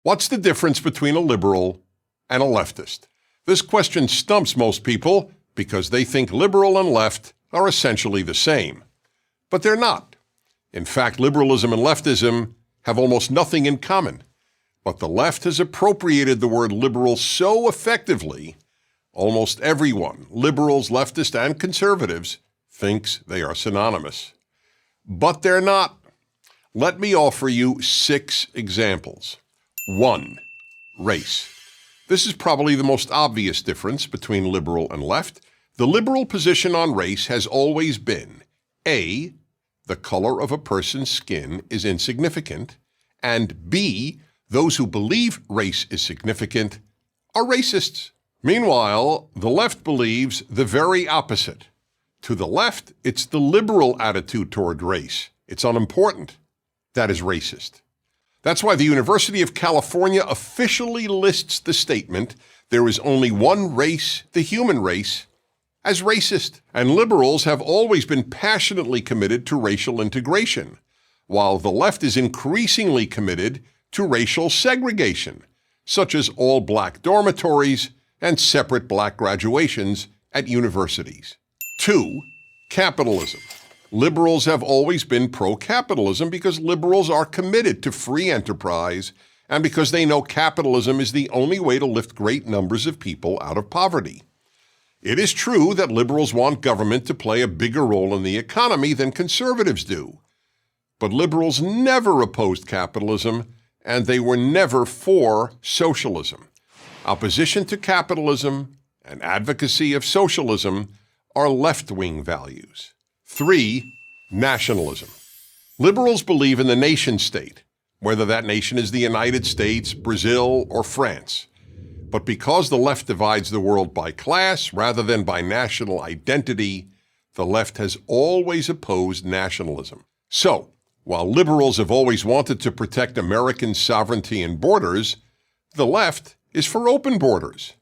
What's the difference between a liberal and a leftist? This question stumps most people because they think liberal and left are essentially the same. But they're not. In fact, liberalism and leftism have almost nothing in common. But the left has appropriated the word liberal so effectively, almost everyone, liberals, leftists, and conservatives, thinks they are synonymous. But they're not. Let me offer you 6 examples. 1. Race. This is probably the most obvious difference between liberal and left. The liberal position on race has always been A, the color of a person's skin is insignificant, and B, those who believe race is significant are racists. Meanwhile, the left believes the very opposite. To the left, it's the liberal attitude toward race. It's unimportant. That is racist. That's why the University of California officially lists the statement, "There is only one race, the human race," as racist. And liberals have always been passionately committed to racial integration, while the left is increasingly committed to racial segregation, such as all black dormitories and separate black graduations at universities. 2. Capitalism. Liberals have always been pro-capitalism because liberals are committed to free enterprise and because they know capitalism is the only way to lift great numbers of people out of poverty. It is true that liberals want government to play a bigger role in the economy than conservatives do. But liberals never opposed capitalism, and they were never for socialism. Opposition to capitalism and advocacy of socialism are left-wing values. 3. Nationalism. Liberals believe in the nation-state, whether that nation is the United States, Brazil, or France. But because the left divides the world by class rather than by national identity, the left has always opposed nationalism. So, while liberals have always wanted to protect American sovereignty and borders, the left is for open borders.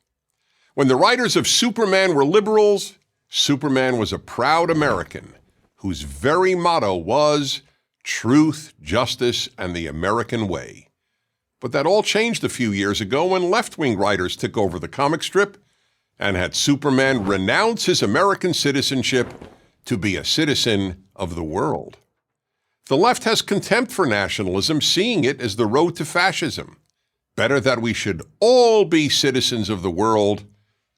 When the writers of Superman were liberals, Superman was a proud American whose very motto was truth, justice, and the American way. But that all changed a few years ago when left-wing writers took over the comic strip and had Superman renounce his American citizenship to be a citizen of the world. The left has contempt for nationalism, seeing it as the road to fascism. Better that we should all be citizens of the world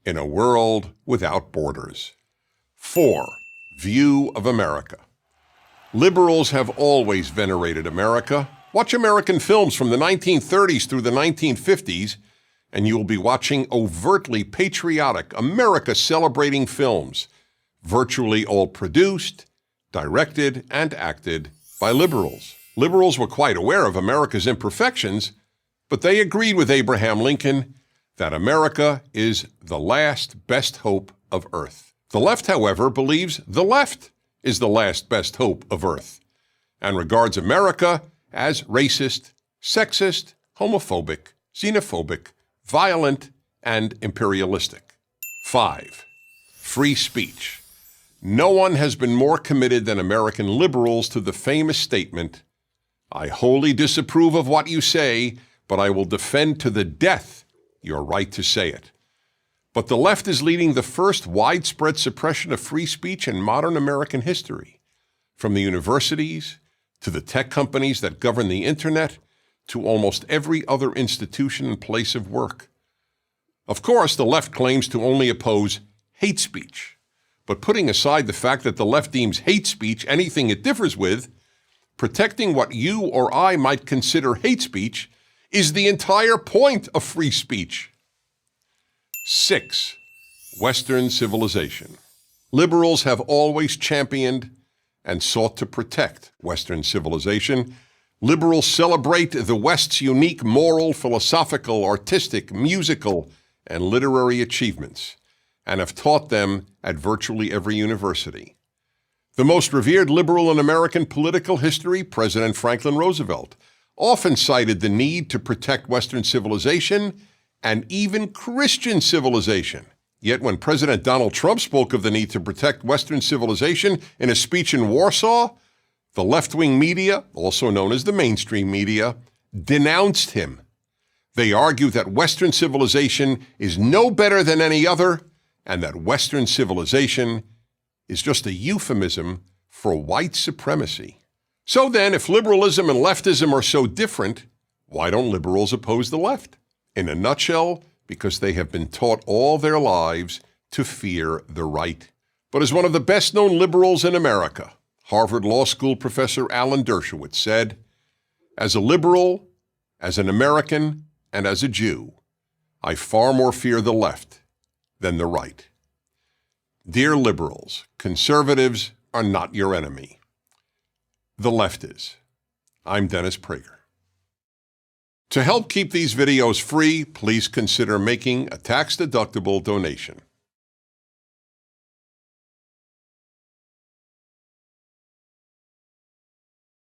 in a world without borders. 4. View of America. Liberals have always venerated America. Watch American films from the 1930s through the 1950s, and you will be watching overtly patriotic, America-celebrating films, virtually all produced, directed, and acted by liberals. Liberals were quite aware of America's imperfections, but they agreed with Abraham Lincoln that America is the last best hope of Earth. The left, however, believes the left is the last best hope of Earth and regards America as racist, sexist, homophobic, xenophobic, violent, and imperialistic. 5. Free speech. No one has been more committed than American liberals to the famous statement, "I wholly disapprove of what you say, but I will defend to the death your right to say it." But the left is leading the first widespread suppression of free speech in modern American history, from the universities to the tech companies that govern the internet to almost every other institution and place of work. Of course, the left claims to only oppose hate speech, but putting aside the fact that the left deems hate speech anything it differs with, protecting what you or I might consider hate speech is the entire point of free speech. 6. Western civilization. Liberals have always championed and sought to protect Western civilization. Liberals celebrate the West's unique moral, philosophical, artistic, musical, and literary achievements, and have taught them at virtually every university. The most revered liberal in American political history, President Franklin Roosevelt, often cited the need to protect Western civilization and even Christian civilization. Yet when President Donald Trump spoke of the need to protect Western civilization in a speech in Warsaw, the left-wing media, also known as the mainstream media, denounced him. They argue that Western civilization is no better than any other, and that Western civilization is just a euphemism for white supremacy. So then, if liberalism and leftism are so different, why don't liberals oppose the left? In a nutshell, because they have been taught all their lives to fear the right. But as one of the best-known liberals in America, Harvard Law School professor Alan Dershowitz said, "As a liberal, as an American, and as a Jew, I far more fear the left than the right." Dear liberals, conservatives are not your enemy. The left is. I'm Dennis Prager. To help keep these videos free, please consider making a tax-deductible donation.